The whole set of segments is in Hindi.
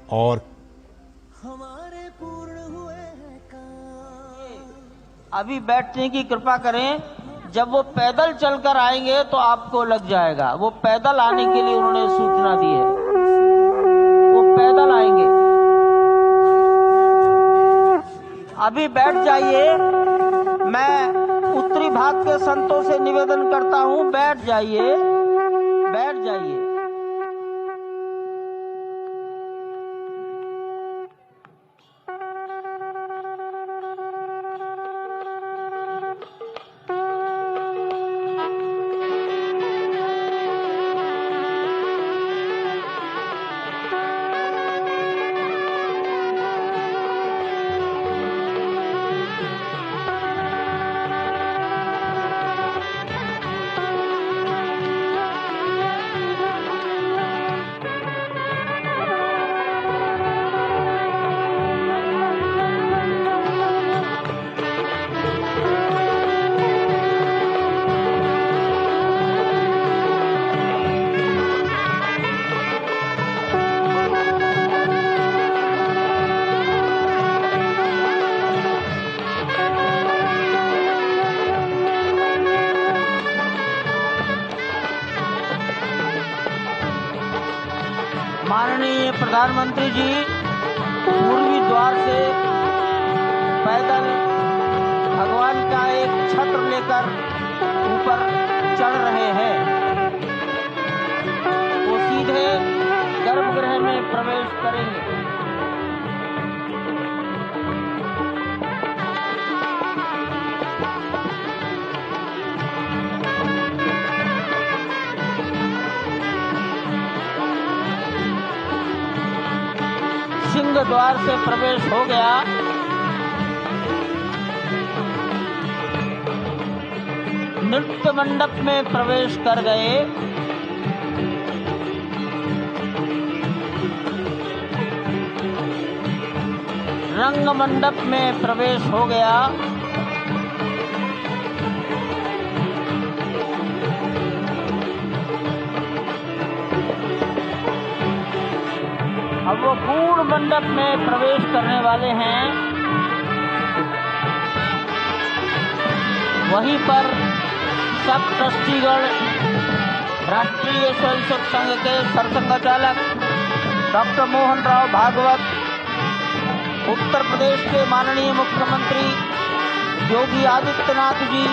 और अभी बैठने की कृपा करें। जब वो पैदल चलकर आएंगे तो आपको लग जाएगा। वो पैदल आने के लिए उन्होंने सूचना दी है, वो पैदल आएंगे। अभी बैठ जाइए। मैं उत्तरी भाग के संतों से निवेदन करता हूं, बैठ जाइए, बैठ जाइए। माननीय प्रधानमंत्री जी पूर्वी द्वार से पैदल भगवान का एक छत्र लेकर ऊपर चढ़ रहे हैं। वो सीधे गर्भगृह में प्रवेश करेंगे। सिंह द्वार से प्रवेश हो गया। नृत्य मंडप में प्रवेश कर गए। रंग मंडप में प्रवेश हो गया। अब वो पूर्ण मंडप में प्रवेश करने वाले हैं। वहीं पर सब ट्रस्टीगण, राष्ट्रीय स्वयंसेवक संघ के सरसंघचालक डॉक्टर मोहन राव भागवत, उत्तर प्रदेश के माननीय मुख्यमंत्री योगी आदित्यनाथ जी,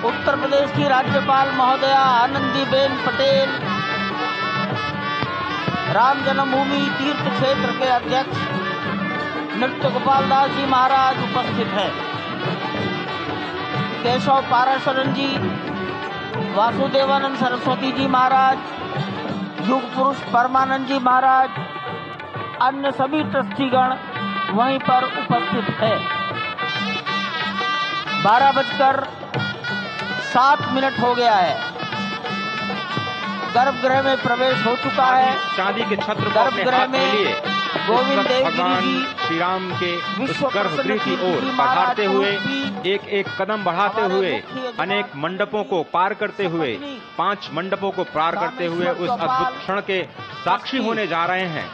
उत्तर प्रदेश की राज्यपाल महोदया आनंदीबेन पटेल, राम जन्मभूमि तीर्थ क्षेत्र के अध्यक्ष नृत्य गोपाल दास जी महाराज उपस्थित हैं। केशव पाराशरन जी, वासुदेवानंद सरस्वती जी महाराज, युग पुरुष परमानंद जी महाराज, अन्य सभी ट्रस्टीगण वहीं पर उपस्थित है। 12:07 हो गया है। गर्भगृह में प्रवेश हो चुका है। चांदी के छत्र को अपने गर्भगृह हाथ में में लिए गोविंद देव भगवान जी श्री राम के उस विश्व गर्भगृह की प्रसिद्ध ओर जी पधारते महाराज हुए रूपी एक एक कदम बढ़ाते हमारे हुए मुख्य अनेक मंडपों को पार करते हुए 5 मंडपों को पार करते हुए उस अद्भुत क्षण के साक्षी होने जा रहे हैं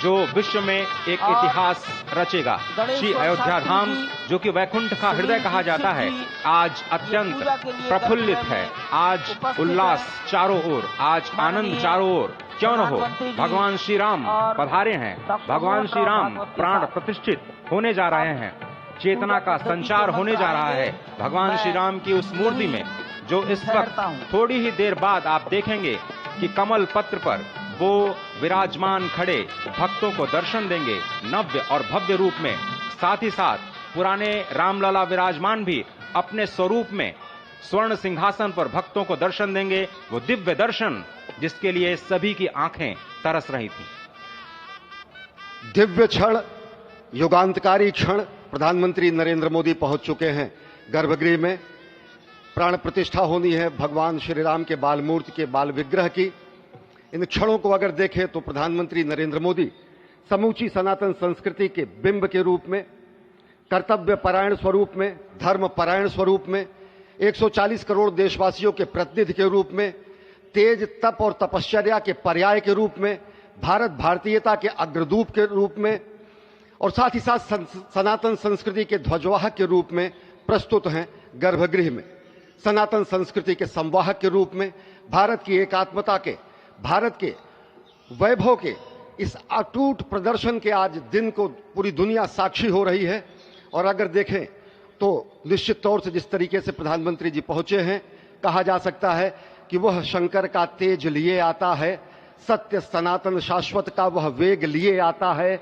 जो विश्व में एक इतिहास रचेगा। श्री अयोध्या धाम, जो कि वैकुंठ का हृदय कहा जाता है, आज अत्यंत प्रफुल्लित है। आज उल्लास चारों ओर, आज आनंद चारों ओर। क्यों न हो, भगवान श्री राम पधारे हैं। भगवान श्री राम प्राण प्रतिष्ठित होने जा रहे हैं। चेतना का संचार होने जा रहा है भगवान श्री राम की उस मूर्ति में, जो इस वक्त थोड़ी ही देर बाद आप देखेंगे कि कमल पत्र पर वो विराजमान खड़े भक्तों को दर्शन देंगे नव्य और भव्य रूप में। साथ ही साथ पुराने रामलला विराजमान भी अपने स्वरूप में स्वर्ण सिंहासन पर भक्तों को दर्शन देंगे। वो दिव्य दर्शन जिसके लिए सभी की आंखें तरस रही थी। दिव्य क्षण, युगांतकारी क्षण। प्रधानमंत्री नरेंद्र मोदी पहुंच चुके हैं गर्भगृह में। प्राण प्रतिष्ठा होनी है भगवान श्री राम के बाल मूर्ति के बाल विग्रह की। इन क्षणों को अगर देखें तो प्रधानमंत्री नरेंद्र मोदी समूची सनातन संस्कृति के बिंब के रूप में, कर्तव्य परायण स्वरूप में, धर्म परायण स्वरूप में, 140 करोड़ देशवासियों के प्रतिनिधि के रूप में, तेज तप और तपश्चर्या के पर्याय के रूप में भारत भारतीयता के अग्रदूत के रूप में और साथ ही साथ सनातन संस्कृति के ध्वजवाहक के रूप में प्रस्तुत हैं गर्भगृह में। सनातन संस्कृति के संवाहक के रूप में, भारत की एकात्मता के, भारत के वैभव के इस अटूट प्रदर्शन के आज दिन को पूरी दुनिया साक्षी हो रही है। और अगर देखें तो निश्चित तौर से जिस तरीके से प्रधानमंत्री जी पहुंचे हैं, कहा जा सकता है कि वह शंकर का तेज लिए आता है, सत्य सनातन शाश्वत का वह वेग लिए आता है,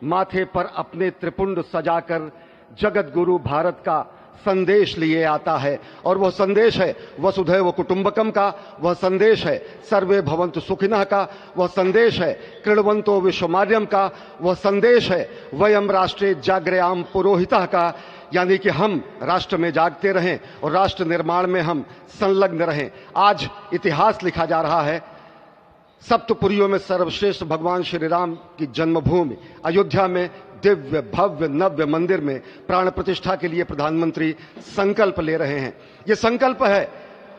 माथे पर अपने त्रिपुंड सजाकर जगत गुरु भारत का संदेश लिए आता है। और वह संदेश है वसुधैव कुटुंबकम का, वह संदेश है सर्वे भवन्तु सुखिनः का, वह संदेश है कृण्वन्तो विश्वमार्यम का, वह संदेश है वयम राष्ट्रे जाग्रयाम पुरोहितः का, यानी कि हम राष्ट्र में जागते रहें और राष्ट्र निर्माण में हम संलग्न रहें। आज इतिहास लिखा जा रहा है। सप्तपुरियों में सर्वश्रेष्ठ भगवान श्री राम की जन्मभूमि अयोध्या में दिव्य भव्य नव्य मंदिर में प्राण प्रतिष्ठा के लिए प्रधानमंत्री संकल्प ले रहे हैं। ये संकल्प है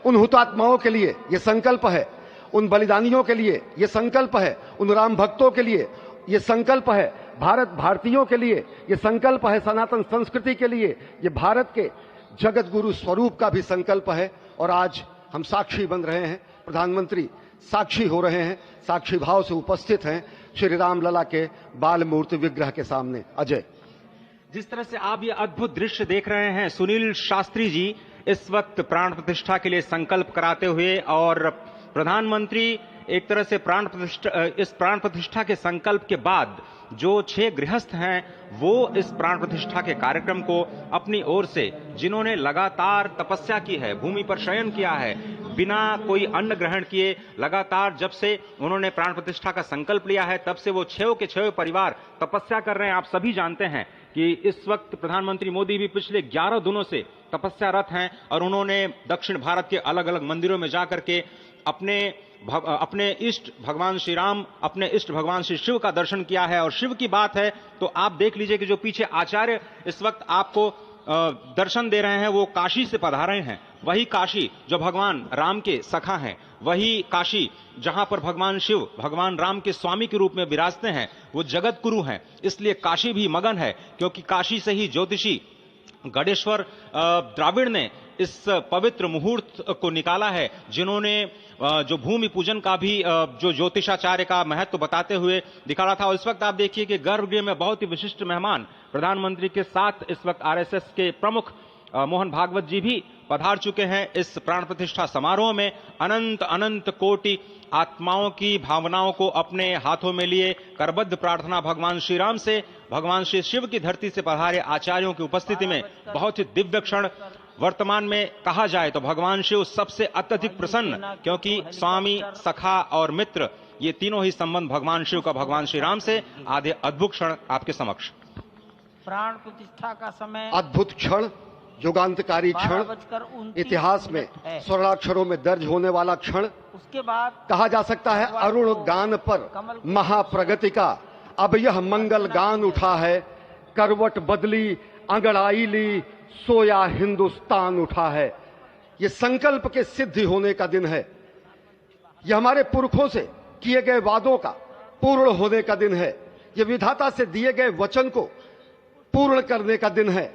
उन हुतात्माओं के लिए, ये संकल्प है उन बलिदानियों के लिए, ये संकल्प है उन राम भक्तों के लिए, ये संकल्प है भारत भारतीयों के लिए, ये संकल्प है सनातन संस्कृति के लिए, ये भारत के जगत गुरु स्वरूप का भी संकल्प है। और आज हम साक्षी बन रहे हैं, प्रधानमंत्री साक्षी हो रहे हैं, साक्षी भाव से उपस्थित हैं श्री राम लला के बाल मूर्ति विग्रह के सामने। अजय, जिस तरह से आप ये अद्भुत दृश्य देख रहे हैं, सुनील शास्त्री जी इस वक्त प्राण प्रतिष्ठा के लिए संकल्प कराते हुए, और प्रधानमंत्री एक तरह से इस प्राण प्रतिष्ठा के संकल्प के बाद जो 6 गृहस्थ हैं वो इस प्राण प्रतिष्ठा के कार्यक्रम को अपनी ओर से, जिन्होंने लगातार तपस्या की है, भूमि पर शयन किया है, बिना कोई अन्न ग्रहण किए, लगातार जब से उन्होंने प्राण प्रतिष्ठा का संकल्प लिया है तब से वो 6 के 6 परिवार तपस्या कर रहे हैं। आप सभी जानते हैं कि इस वक्त प्रधानमंत्री मोदी भी पिछले 11 दिनों से तपस्यारत हैं और उन्होंने दक्षिण भारत के अलग अलग मंदिरों में जाकर के अपने इष्ट भगवान श्री राम, अपने इष्ट भगवान श्री शिव का दर्शन किया है। और शिव की बात है तो आप देख लीजिए कि जो पीछे आचार्य इस वक्त आपको दर्शन दे रहे हैं वो काशी से पधारे हैं। वही काशी जो भगवान राम के सखा हैं, वही काशी जहां पर भगवान शिव भगवान राम के स्वामी के रूप में विराजते हैं, वो जगत गुरु हैं। इसलिए काशी भी मगन है, क्योंकि काशी से ही ज्योतिषी गणेश्वर द्राविड़ ने इस पवित्र मुहूर्त को निकाला है, जिन्होंने जो भूमि पूजन का भी जो ज्योतिषाचार्य का महत्व बताते हुए दिखाना था। और इस वक्त आप देखिए कि गर्भगृह में बहुत ही विशिष्ट मेहमान प्रधानमंत्री के साथ इस वक्त आरएसएस के प्रमुख मोहन भागवत जी भी पधार चुके हैं। इस प्राण प्रतिष्ठा समारोह में अनंत अनंत कोटि आत्माओं की भावनाओं को अपने हाथों में लिए करबद्ध प्रार्थना भगवान श्री राम से, भगवान श्री शिव की धरती से पधारे आचार्यों की उपस्थिति में बहुत ही दिव्य क्षण। वर्तमान में कहा जाए तो भगवान शिव सबसे अत्यधिक प्रसन्न, क्योंकि स्वामी, सखा और मित्र ये तीनों ही संबंध भगवान शिव का भगवान श्री राम से। आधे अद्भुत क्षण आपके समक्ष। प्राण प्रतिष्ठा का समय, अद्भुत क्षण, युगांतकारी क्षण, इतिहास में स्वर्णाक्षरों में दर्ज होने वाला क्षण। उसके बाद कहा जा सकता है अरुण गान पर महाप्रगति का अब यह मंगल गान उठा है, करवट बदली अंगड़ाई ली सोया हिंदुस्तान उठा है। ये संकल्प के सिद्धि होने का दिन है, यह हमारे पुरखों से किए गए वादों का पूर्ण होने का दिन है, यह विधाता से दिए गए वचन को पूर्ण करने का दिन है,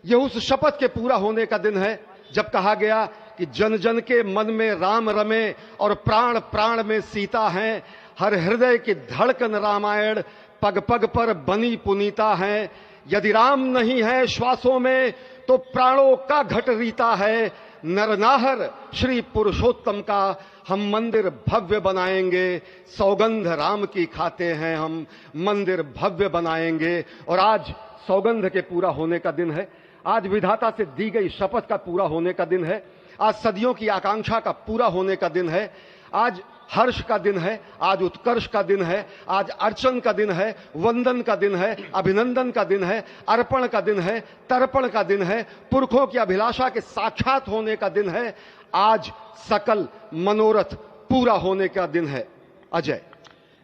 यह उस शपथ के पूरा होने का दिन है जब कहा गया कि जन जन के मन में राम रमे और प्राण प्राण में सीता हैं, हर हृदय की धड़कन रामायण पग पग पर बनी पुनीता है। यदि राम नहीं है श्वासों में तो प्राणों का घट रीता है, नरनाहर श्री पुरुषोत्तम का हम मंदिर भव्य बनाएंगे, सौगंध राम की खाते हैं हम, मंदिर भव्य बनाएंगे। और आज सौगंध के पूरा होने का दिन है, आज विधाता से दी गई शपथ का पूरा होने का दिन है, आज सदियों की आकांक्षा का पूरा होने का दिन है, आज हर्ष का दिन है, आज उत्कर्ष का दिन है, आज अर्चन का दिन है, वंदन का दिन है, अभिनंदन का दिन है, अर्पण का दिन है, तर्पण का दिन है, पुरखों की अभिलाषा के साक्षात होने का दिन है, आज सकल मनोरथ पूरा होने का दिन है। अजय,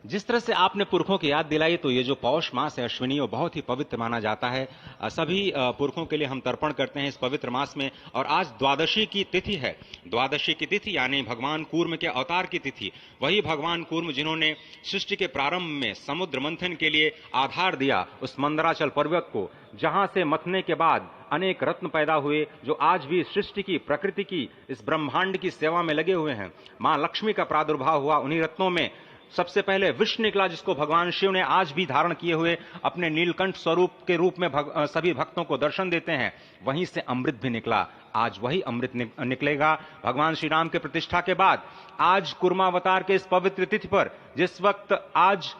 जिस तरह से आपने पुरखों की याद दिलाई, तो ये जो पौष मास है अश्विनी, वो बहुत ही पवित्र माना जाता है। सभी पुरखों के लिए हम तर्पण करते हैं इस पवित्र मास में। और आज द्वादशी की तिथि है। द्वादशी की तिथि यानी भगवान कूर्म के अवतार की तिथि। वही भगवान कूर्म जिन्होंने सृष्टि के प्रारंभ में समुद्र मंथन के लिए आधार दिया उस मंदराचल पर्वत को, जहां से मथने के बाद अनेक रत्न पैदा हुए, जो आज भी सृष्टि की, प्रकृति की, इस ब्रह्मांड की सेवा में लगे हुए हैं। मां लक्ष्मी का प्रादुर्भाव हुआ उन्हीं रत्नों में। सबसे पहले विष निकला, जिसको भगवान शिव ने आज भी धारण किए हुए अपने नीलकंठ स्वरूप के रूप में सभी भक्तों को दर्शन देते हैं। वहीं से अमृत भी निकला। आज वही अमृत निकलेगा भगवान श्री राम के प्रतिष्ठा के बाद। आज कुर्मावतार के इस पवित्र तिथि पर, जिस वक्त आज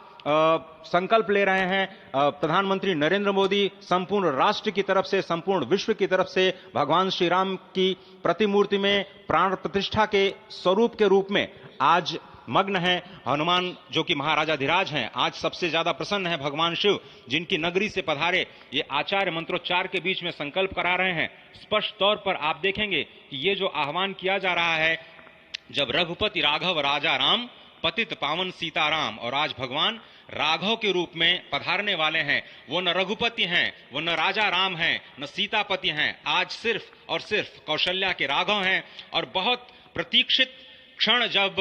संकल्प ले रहे हैं प्रधानमंत्री नरेंद्र मोदी, संपूर्ण राष्ट्र की तरफ से, संपूर्ण विश्व की तरफ से भगवान श्री राम की प्रतिमूर्ति में प्राण प्रतिष्ठा के स्वरूप के रूप में आज मग्न है। हनुमान जो कि महाराजाधिराज हैं, आज सबसे ज्यादा प्रसन्न है भगवान शिव, जिनकी नगरी से पधारे ये आचार्य मंत्रोच्चार के बीच में संकल्प करा रहे हैं। स्पष्ट तौर पर आप देखेंगे कि ये जो आह्वान किया जा रहा है, जब रघुपति राघव राजा राम, पतित पावन सीताराम, और आज भगवान राघव के रूप में पधारने वाले हैं। वो न रघुपति हैं, वो न राजा राम हैं, न सीतापति हैं। आज सिर्फ और सिर्फ कौशल्या के राघव हैं। और बहुत प्रतीक्षित क्षण, जब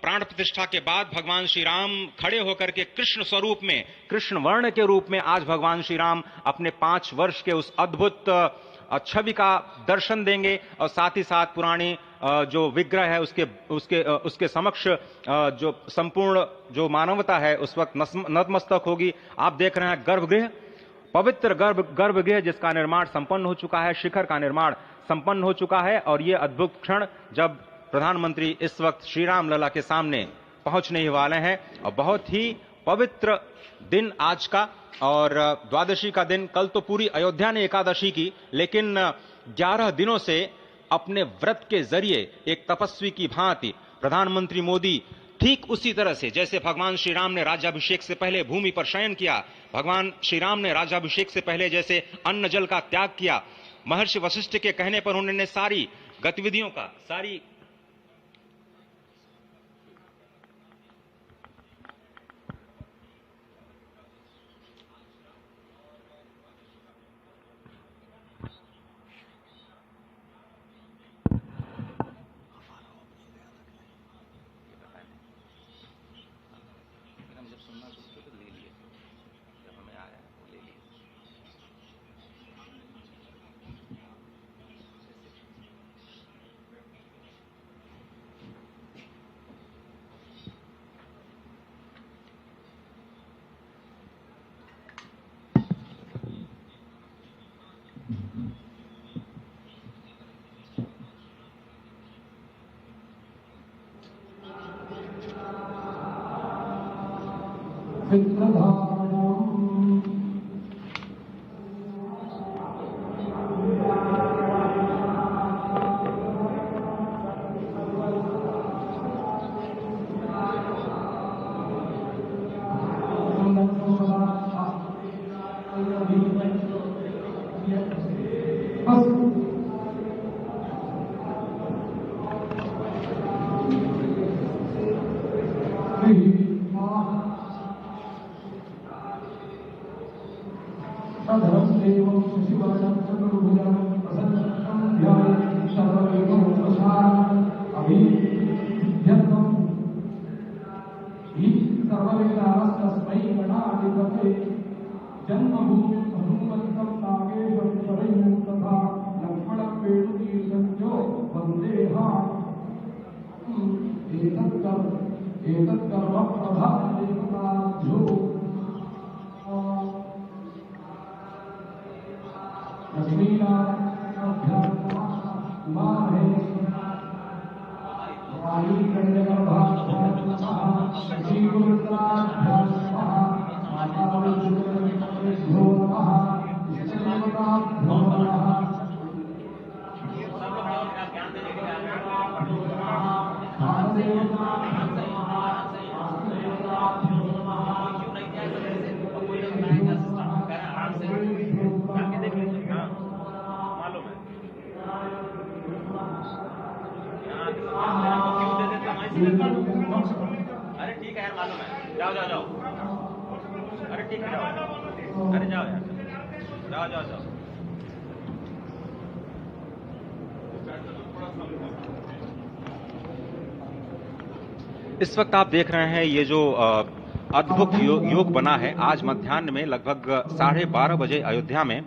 प्राण प्रतिष्ठा के बाद भगवान श्री राम खड़े होकर के कृष्ण स्वरूप में, कृष्ण वर्ण के रूप में आज भगवान श्री राम अपने 5 वर्ष के उस अद्भुत छवि का दर्शन देंगे। और साथ ही साथ पुरानी जो विग्रह है उसके समक्ष जो संपूर्ण जो मानवता है उस वक्त नतमस्तक होगी। आप देख रहे हैं गर्भगृह, पवित्र गर्भगृह जिसका निर्माण संपन्न हो चुका है, शिखर का निर्माण संपन्न हो चुका है। और ये अद्भुत क्षण जब प्रधानमंत्री इस वक्त श्री राम लला के सामने पहुंचने ही वाले हैं। और बहुत ही पवित्र दिन आज का, और द्वादशी का दिन। कल तो पूरी अयोध्या ने एकादशी की, लेकिन 11 दिनों से अपने व्रत के जरिए एक तपस्वी की भांति प्रधानमंत्री मोदी ठीक उसी तरह से, जैसे भगवान श्री राम ने राज्याभिषेक से पहले भूमि पर शयन किया, भगवान श्री राम ने राज्याभिषेक से पहले जैसे अन्न जल का त्याग किया, महर्षि वशिष्ठ के कहने पर उन्होंने सारी गतिविधियों का, सारी अरे ठीक है यार, मालूम है। जाओ जाओ जाओ, अरे ठीक है जाओ, अरे जाओ यार, जाओ जाओ जाओ। इस वक्त आप देख रहे हैं ये जो अद्भुत योग बना है। आज मध्याह्न में लगभग 12:30 बजे अयोध्या में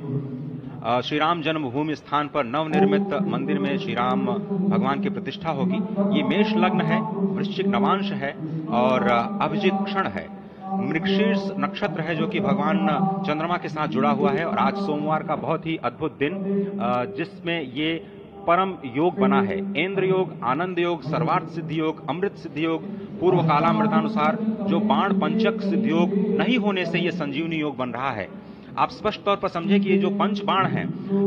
श्री राम जन्मभूमि स्थान पर नवनिर्मित मंदिर में श्री राम भगवान की प्रतिष्ठा होगी। ये मेष लग्न है, वृश्चिक नवांश है और अभिजित क्षण है। मृगशीर्ष नक्षत्र है जो कि भगवान चंद्रमा के साथ जुड़ा हुआ है। और आज सोमवार का बहुत ही अद्भुत दिन जिसमें ये परम योग बना है। इंद्र योग, आनंद योग, सर्वार्थ सिद्धि योग, अमृत सिद्धि योग, पूर्व कालामृतानुसार जो बाण पंचक सिद्धि योग नहीं होने से ये संजीवनी योग बन रहा है। आप स्पष्ट तौर पर समझे कि ये जो पंच बाण है,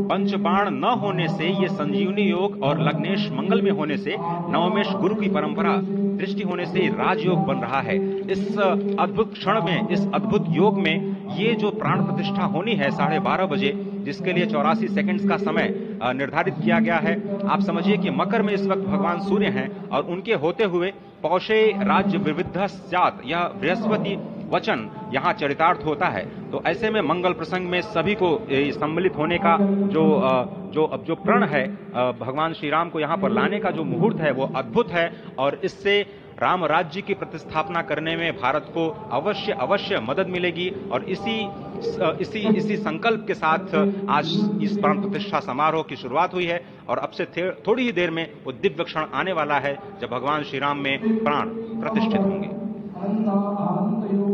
पंच बाण न होने से ये संजीवनी योग और लग्नेश मंगल में होने से नवमेश गुरु की परंपरा दृष्टि होने से राजयोग बन रहा है। इस अद्भुत क्षण में, इस अद्भुत योग में ये जो प्राण प्रतिष्ठा होनी है 12:30 बजे, जिसके लिए 84 सेकंड्स का समय निर्धारित किया गया है। आप समझिए कि मकर में इस वक्त भगवान सूर्य हैं और उनके होते हुए पौषे राज्य विविध स्यात्, यह बृहस्पति वचन यहाँ चरितार्थ होता है। तो ऐसे में मंगल प्रसंग में सभी को सम्मिलित होने का जो प्रण है भगवान श्री राम को यहाँ पर लाने का जो मुहूर्त है वो अद्भुत है। और इससे राम राज्य की प्रतिस्थापना करने में भारत को अवश्य मदद मिलेगी। और इसी संकल्प के साथ आज इस प्राण प्रतिष्ठा समारोह की शुरुआत हुई है और अब से थोड़ी ही देर में वो दिव्य क्षण आने वाला है जब भगवान श्री राम में प्राण प्रतिष्ठित होंगे।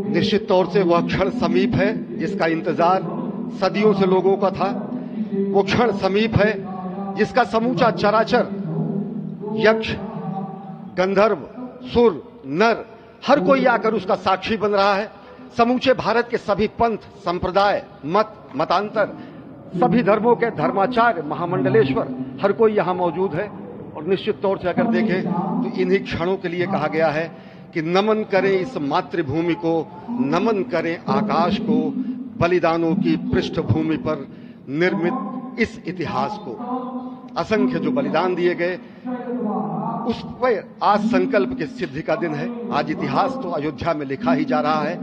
निश्चित तौर से वह क्षण समीप है जिसका इंतजार सदियों से लोगों का था। वो क्षण समीप है जिसका समूचा चराचर, यक्ष, गंधर्व, सुर, नर, हर कोई आकर उसका साक्षी बन रहा है। समूचे भारत के सभी पंथ, संप्रदाय, मतांतर, सभी धर्मों के धर्माचार्य, महामंडलेश्वर, हर कोई यहां मौजूद है। और निश्चित तौर से अगर देखें तो इन्हीं क्षणों के लिए कहा गया है कि नमन करें इस मातृभूमि को, नमन करें आकाश को, बलिदानों की पृष्ठभूमि पर निर्मित इस इतिहास को। असंख्य जो बलिदान दिए गए उस पर आज संकल्प की सिद्धि का दिन है। आज इतिहास तो अयोध्या में लिखा ही जा रहा है।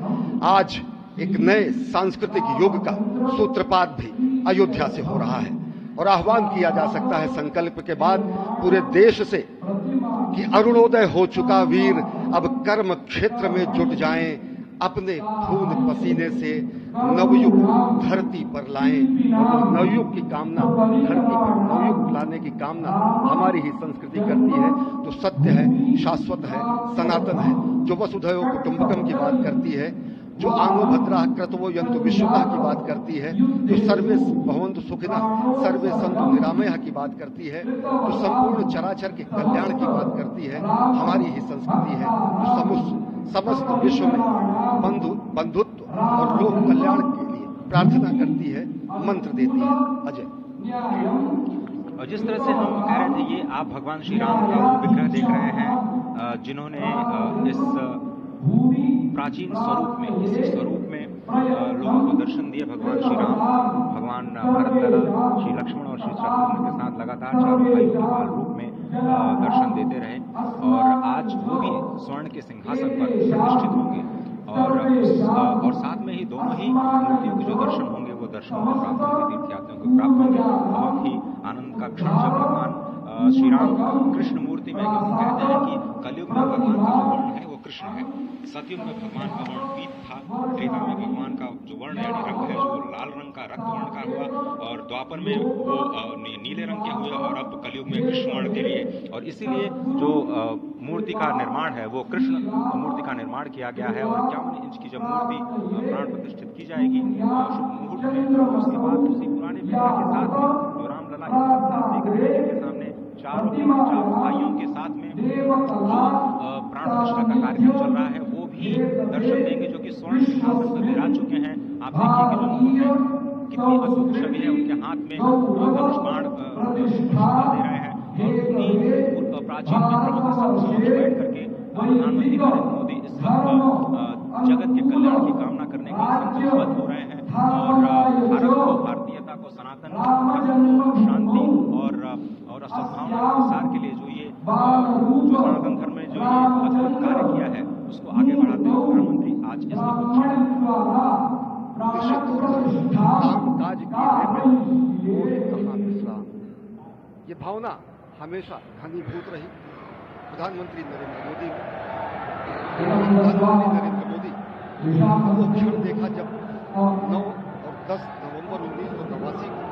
आज एक नए सांस्कृतिक युग का सूत्रपात भी अयोध्या से हो रहा है। और आह्वान किया जा सकता है संकल्प के बाद पूरे देश से कि अरुणोदय हो चुका वीर अब कर्म क्षेत्र में जुट जाएं, अपने खून पसीने से नवयुग धरती पर लाएं। और नवयुग की कामना, धरती पर नवयुग लाने की कामना हमारी ही संस्कृति करती है, जो सत्य है, शाश्वत है, सनातन है, जो वसुधैव कुटुंबकम की बात करती है, जो आनो भद्रा क्रतवो यन्तु विश्वता की बात करती है, जो सर्वे भवन्तु सुखिनः सर्वे सन्तु निरामयः की बात करती है, जो संपूर्ण चराचर के कल्याण की बात करती है, हमारी ही संस्कृति है, जो समस्त विश्व में बंधुत्व और लोक कल्याण के लिए प्रार्थना करती है, मंत्र देती है। अजय, और जिस तरह से हम कह रहे थे, ये आप भगवान श्री राम का विग्रह देख रहे हैं जिन्होंने इस प्राचीन स्वरूप में, इसी स्वरूप में लोगों को दर्शन दिए। भगवान श्री राम, भगवान भरतलला, श्री लक्ष्मण और श्री शत्रुघ्न के साथ लगातार चारों भाइयों के बाल रूप में दर्शन देते रहे। और आज वो भी स्वर्ण के सिंहासन पर प्रतिष्ठित होंगे और साथ में ही दोनों ही मूर्तियों के जो दर्शन होंगे वो दर्शन को प्राप्त होंगे, तीर्थयात्रियों को प्राप्त होंगे। बहुत ही आनंद का क्षण जब भगवान श्री राम कृष्ण मूर्ति में, क्योंकि कहते हैं कि कलयुग में भगवान का जो वर्ण है वो कृष्ण है, सतयुग में भगवान का वर्ण पीत था, त्रेता में भगवान का जो वर्ण यानी रंग है जो लाल रंग का, रक्त वर्ण का हुआ, और द्वापर में वो नीले रंग के हुए और अब कलयुग में कृष्ण वर्ण के लिए। और इसीलिए जो मूर्ति का निर्माण है वो कृष्ण मूर्ति का निर्माण किया गया है। और 51 इंच की जब मूर्ति प्राण प्रतिष्ठित की जाएगी शुभ मुहूर्त में, उसके बाद उसी पुराने विग्रह के साथ में जो रामलला इस साथ देख रहे हैं, जिनके सामने चारों भाइयों के साथ में जो प्राण प्रतिष्ठा का कार्यक्रम चल रहा है, वो भी दर्शन देंगे, जो कि स्वर्ण सिंहासन पर विराज चुके हैं। आप देखिए कि जो मुकुट है कितनी अद्भुत छवि है, उनके हाथ में धनुष बाण दे रहे हैं और उन्हीं प्राचीन विग्रहों के समक्ष बैठ करके प्रधानमंत्री नरेंद्र मोदी इस वक्त जगत के कल्याण की कामना करने के लिए संकल्पबद्ध हो रहे हैं और भारत को, भारतीयता को, सनातन धर्म को शांति और सद्भावना के प्रसार के लिए जो सनातन धर्म में जो ये अद्भुत कार्य किया है उसको आगे बढ़ाते हुए प्रधानमंत्री आज इसके कामकाज कहाँ विश्राम, ये भावना हमेशा घनीभूत रही प्रधानमंत्री नरेंद्र मोदी में। प्रधानमंत्री नरेंद्र मोदी वो क्षण देखा जब 9 और 10 नवंबर 1989 को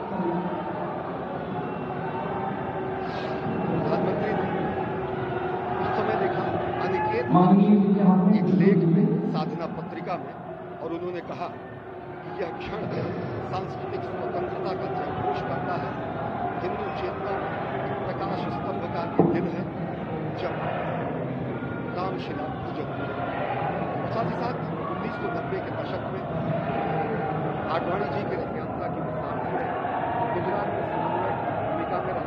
प्रधानमंत्री ने उस समय देखा अनिकेत एक लेख में, साधना पत्रिका में, और उन्होंने कहा कि यह क्षण सांस्कृतिक स्वतंत्रता का जयघोष करता है, हिंदू चेतना में प्रकाश स्तंभ का दिन है जब रामशिला पूजन हुए। साथ ही साथ 1990 के दशक में आडवाणी जी की रथ यात्रा की मिसाल है। गुजरात में समन्वय की भूमिका में रहा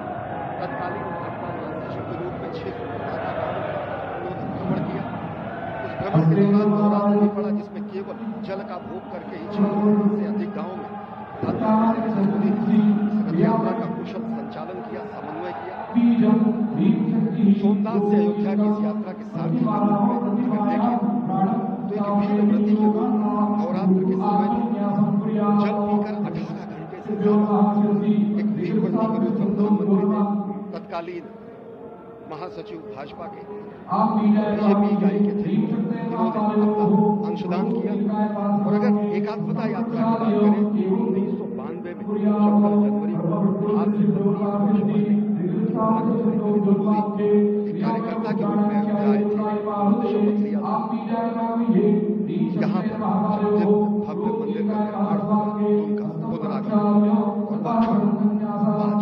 तत्कालीन भाजपा महासचिव के रूप में 6 कोलकाता गांवों का उन्होंने भ्रमण किया। उस भ्रमण के दौरान नवरात्र भी पड़ा जिसमें केवल जल का भोग करके ही 6 से अधिक गांवों में प्रधानमंत्री नरेंद्र मोदी ने रथ यात्रा का कुशल संचालन किया, समन्वय किया। सोमनाथ से अयोध्या की इस यात्रा के सारथी के रूप में अगर देखें तो एक वीर व्रती के रूप में नवरात्र के समय में जल पीकर 18 घंटे से ज्यादा एक वीर व्रती के रूप में प्रधानमंत्री ने तत्कालीन महासचिव भाजपा के बीजेपी इकाई के थे, इन्होंने अपना अंशदान किया। और अगर एकात्मता यात्रा की बात करें 1992 में 14 जनवरी को आज से 19 वर्ष पहले एक कार्यकर्ता के रूप में अयोध्या आए थे। शपथ लिया था यहाँ पर भव्य मंदिर का निर्माण होगा, उनका पुनरागमन और बाक्षण आज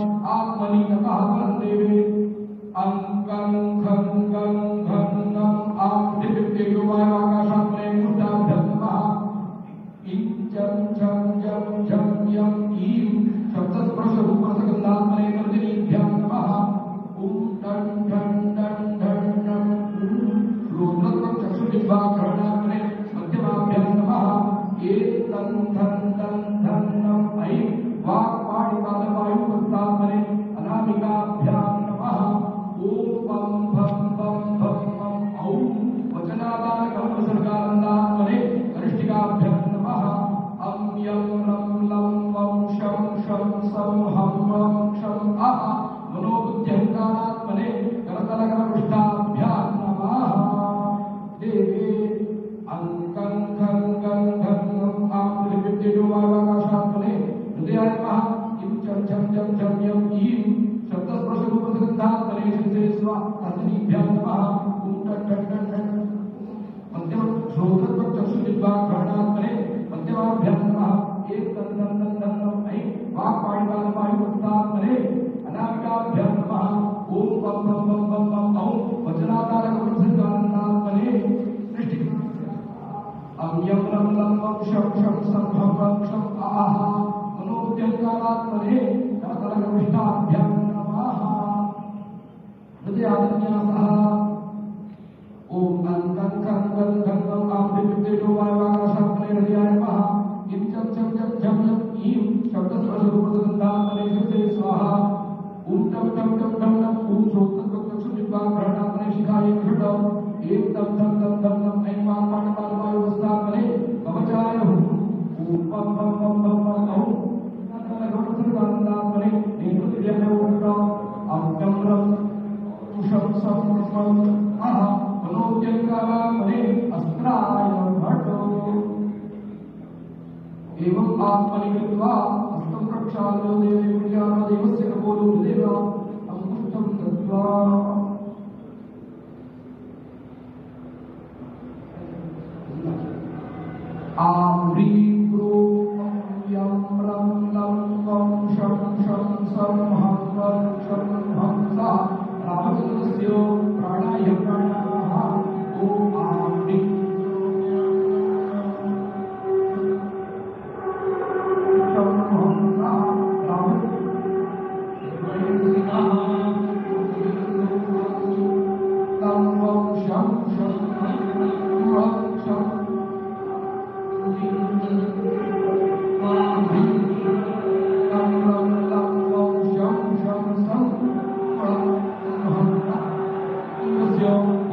Yo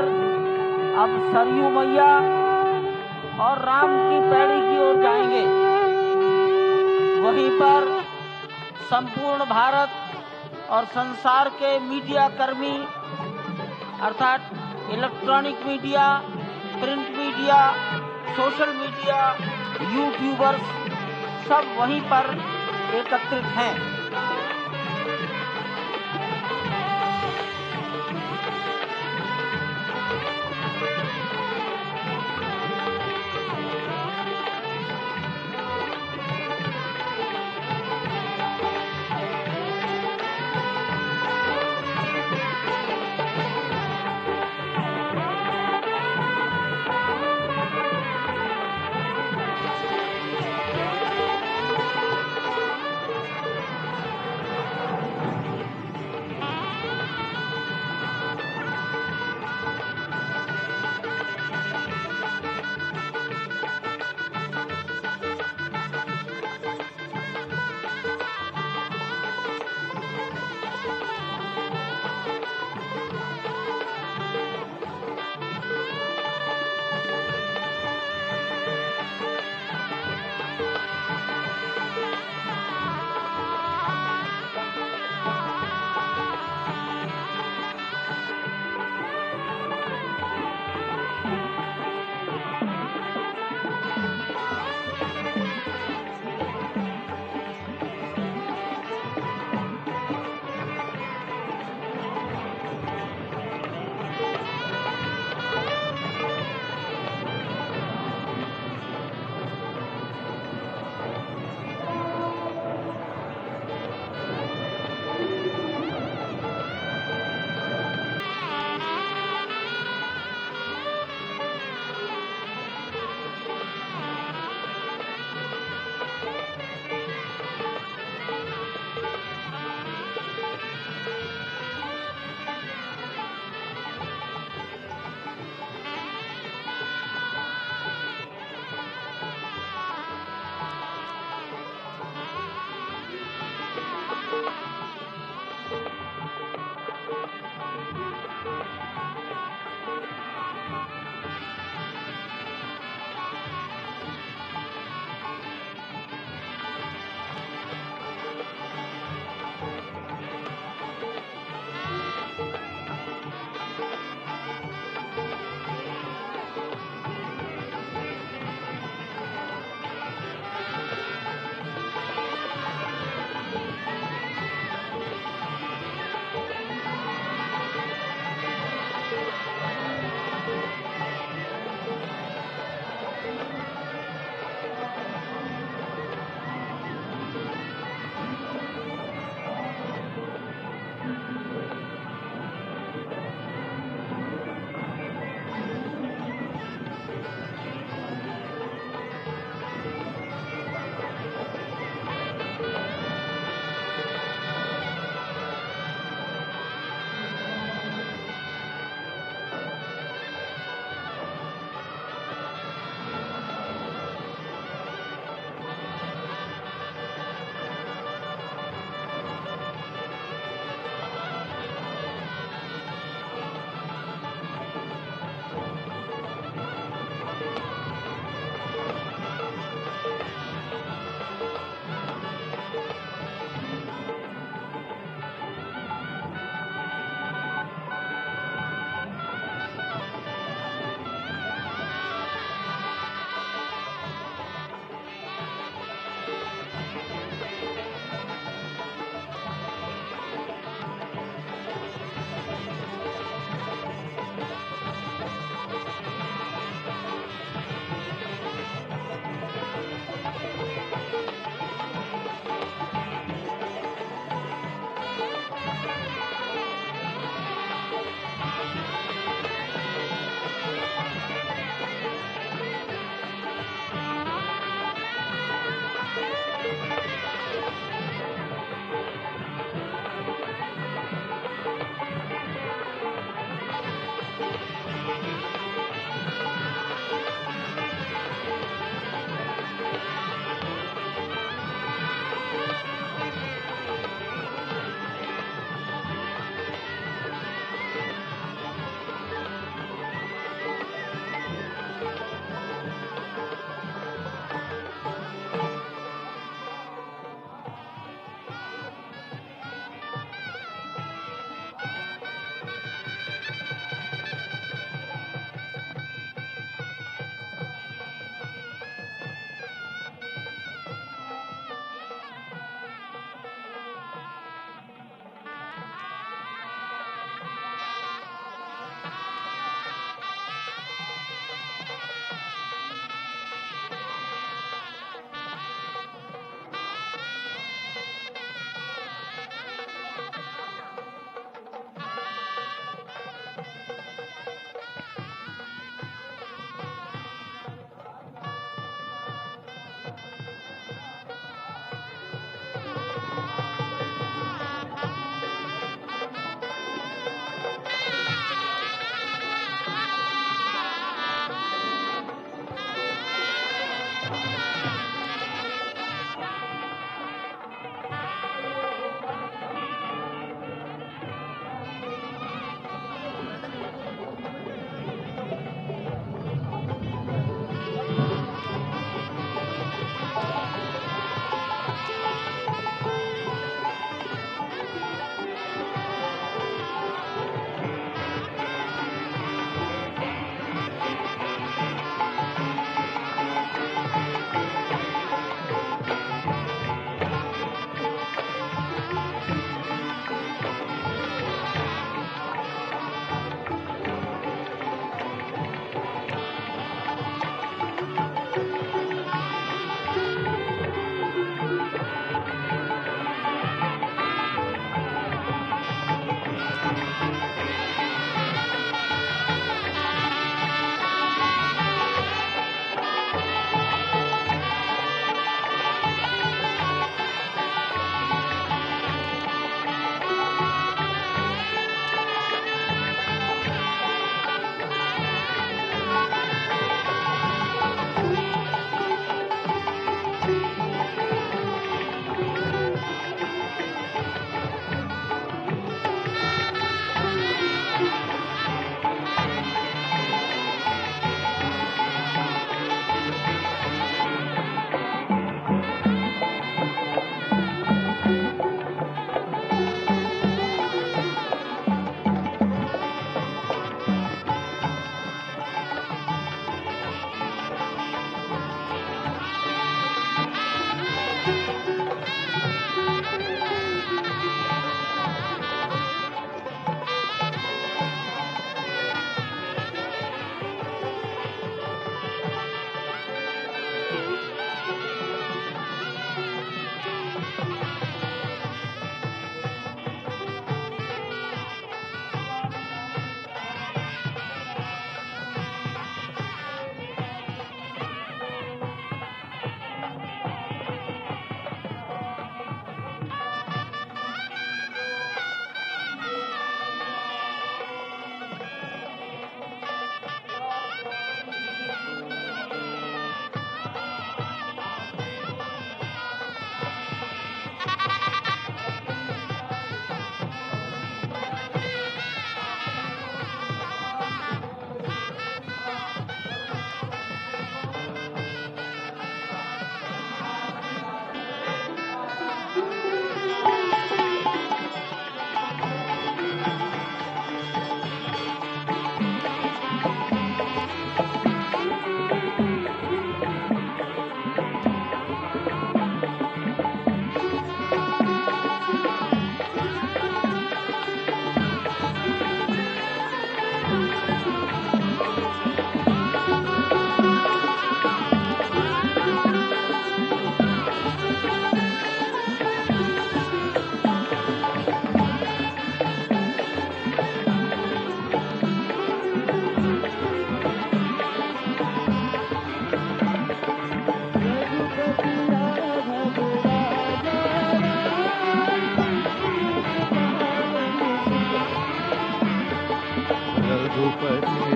पर अब सरयू मैया और राम की पैड़ी की ओर जाएंगे। वहीं पर संपूर्ण भारत और संसार के मीडिया कर्मी अर्थात electronic media, print media, social media, YouTubers सब वहीं पर एकत्रित हैं।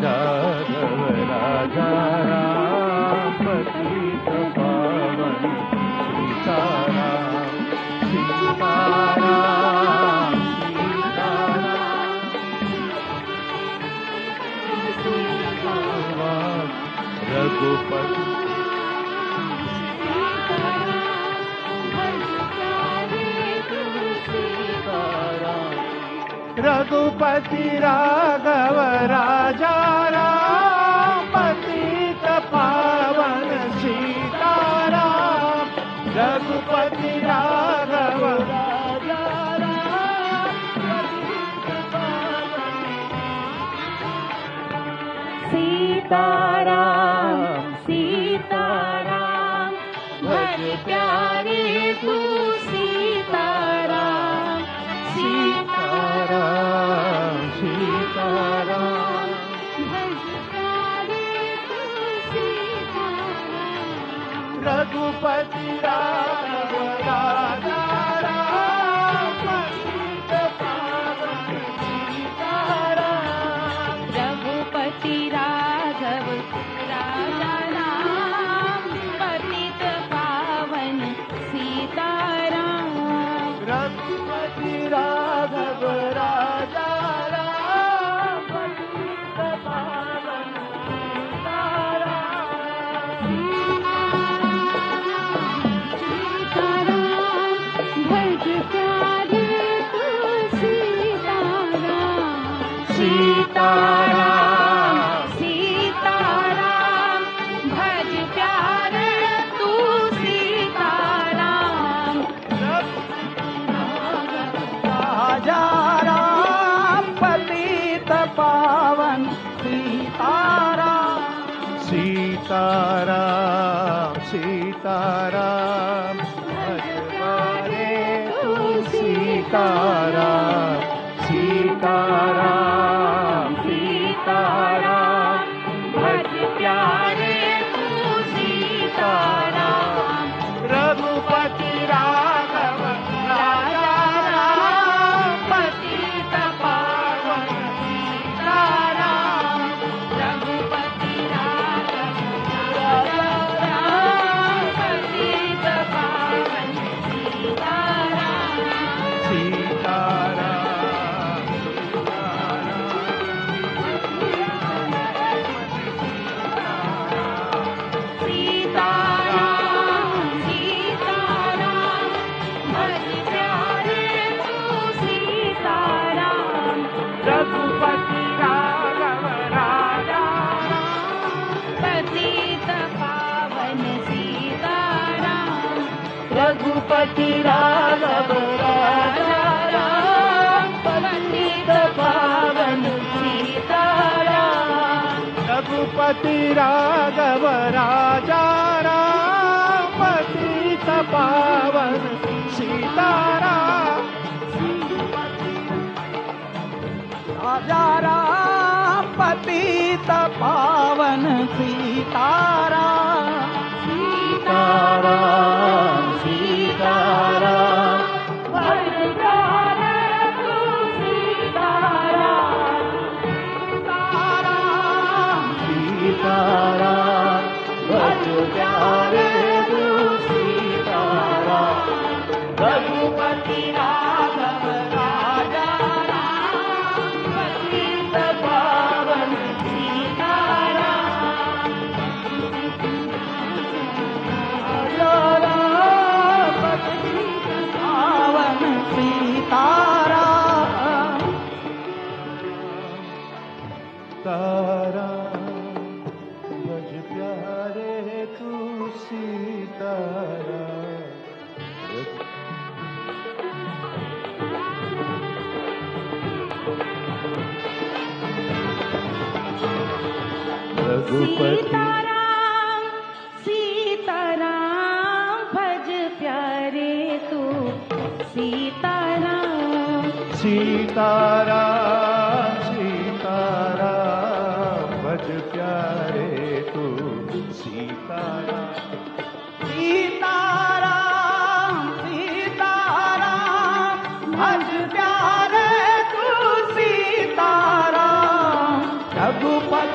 राघव राजा राम पतित पावन सीताराम सीताराम सीताराम रघुपति रघुपति राघव राजा राम पतित पावन सीताराम रघुपति राघव राजा राम पतित पावन सीताराम सीताराम भज प्यारे तू सीताराम सीताराम सीताराम भज प्यारे तू सीताराम रघुपति राघव राजा राम पतित पावन सीताराम रघुपति राघव राजा राम पतित पावन सीताराम रघुपति राघव राजा राम पतित पावन सीताराम भज प्यारे तू सीताराम सीताराम सीताराम भज प्यारे तू सीताराम राजा राम पतित पावन सीताराम सीताराम सीताराम भज प्यारे तू सीताराम सीताराम सीताराम भज प्यारे तू सीताराम रघुपति राघव राजा राम पतित पावन सीताराम रघुपति राघव राजा राम पतित पावन सीताराम सीताराम सीताराम सीताराम भज प्यारे तू सीताराम रघुपति राघव राजा पतित पावन सीताराम रघुपति राघव राजा राम पतित पावन सीताराम रघुपति राघव राजा राम पतित पावन सीताराम राजा राम पतित पावन सीताराम सीताराम सीताराम भज प्यारे तू सीताराम सीताराम भज प्यारे तू सीताराम रघुपति राघव राजा राम पतित पावन सीताराम राजा राम पतित पावन सीताराम तारा भज प्यारे तू सीताराम रघुपति सीताराम सीताराम भज प्यारे तू सीताराम सीताराम सीताराम भज प्यारे तू सीताराम सीताराम सीताराम भज प्यारे तू सीताराम रघुपति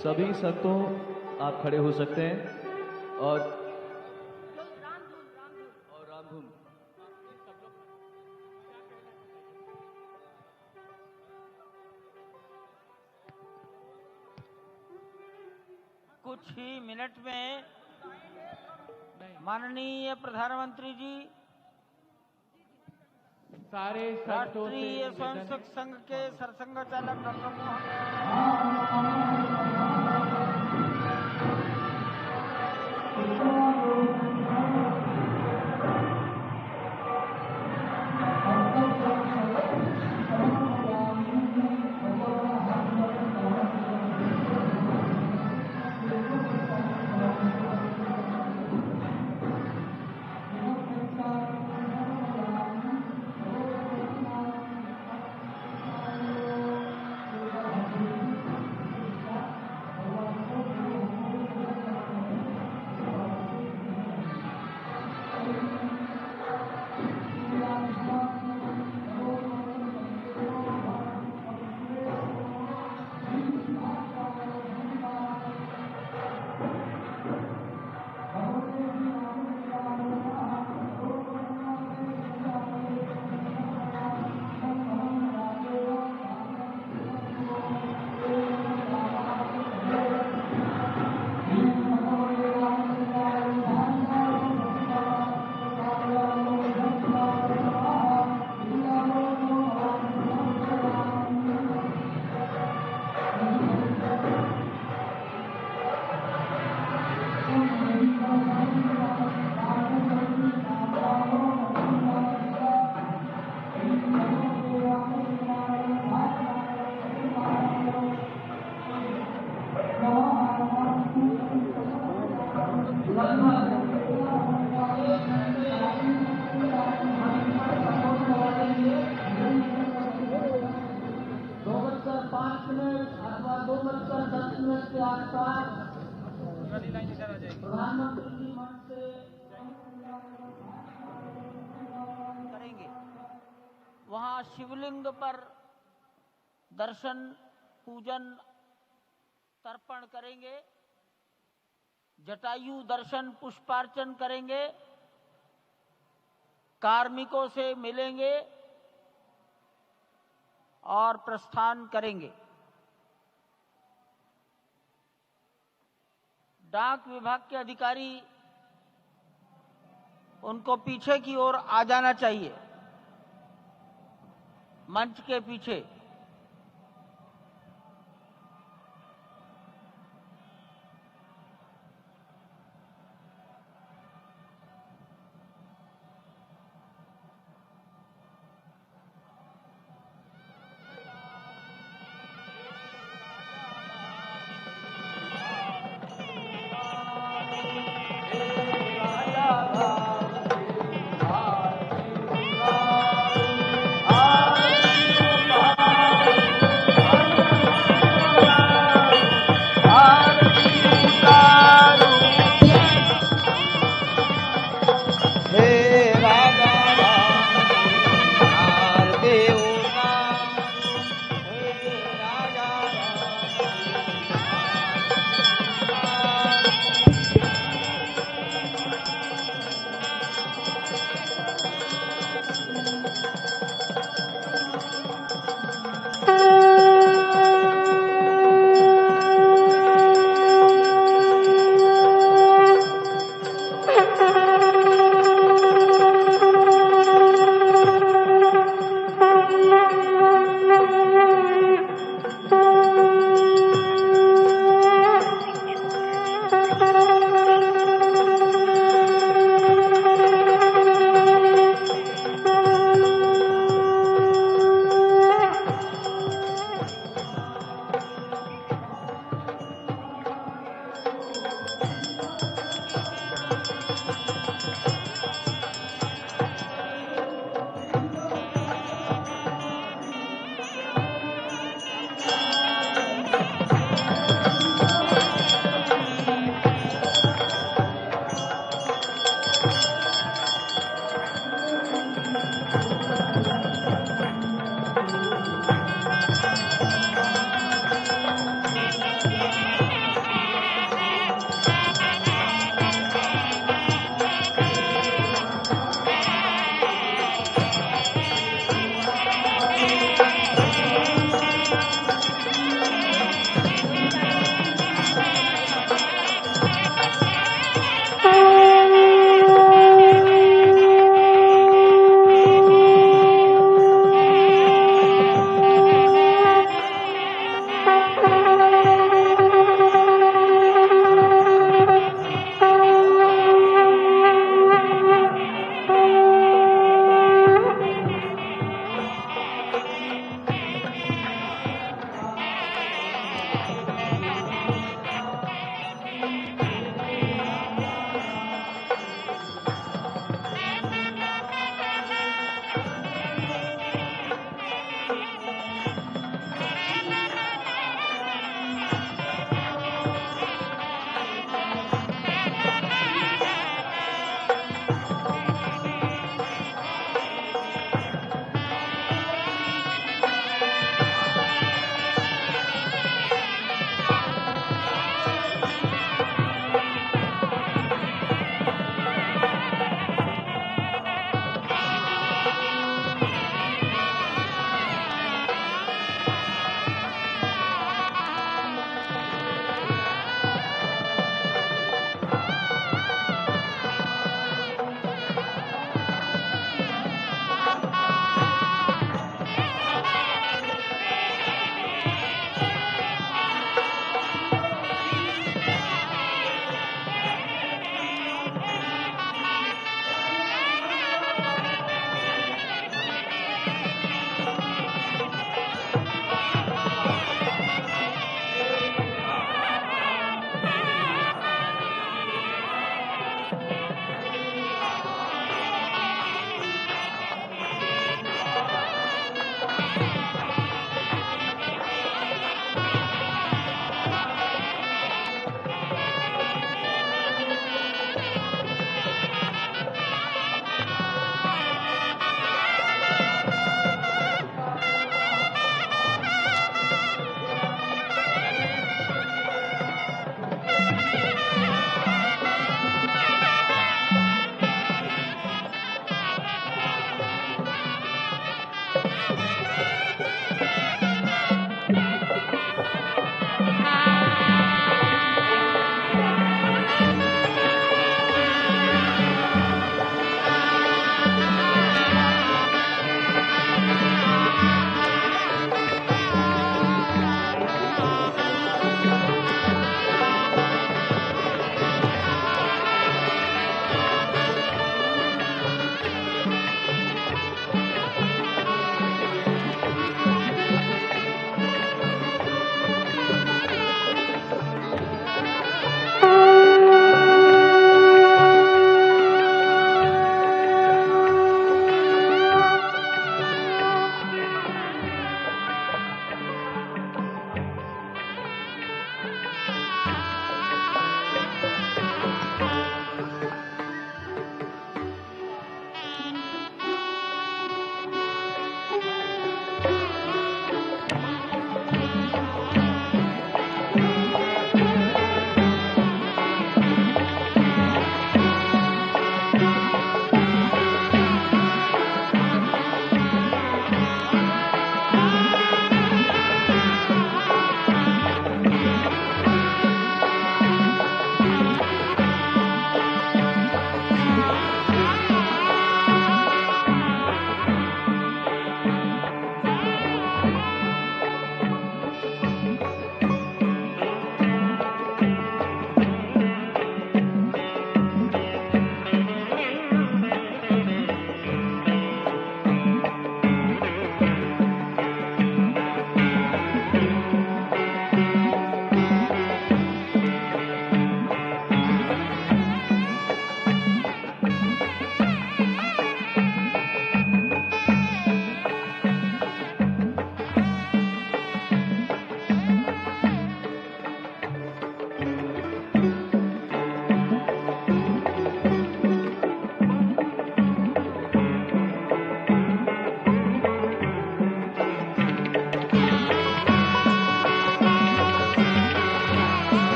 सभी संतों आप खड़े हो सकते हैं और रामधुन कुछ ही मिनट में माननीय प्रधानमंत्री जी सारे संतों से राष्ट्रीय स्वयंसेवक संघ के सरसंघ चालक डॉक्टर मोहन प्रधानमंत्री जी मंच से करेंगे। वहां शिवलिंग पर दर्शन पूजन तर्पण करेंगे, जटायु दर्शन पुष्पार्चन करेंगे, कार्मिकों से मिलेंगे और प्रस्थान करेंगे। डाक विभाग के अधिकारी उनको पीछे की ओर आ जाना चाहिए, मंच के पीछे।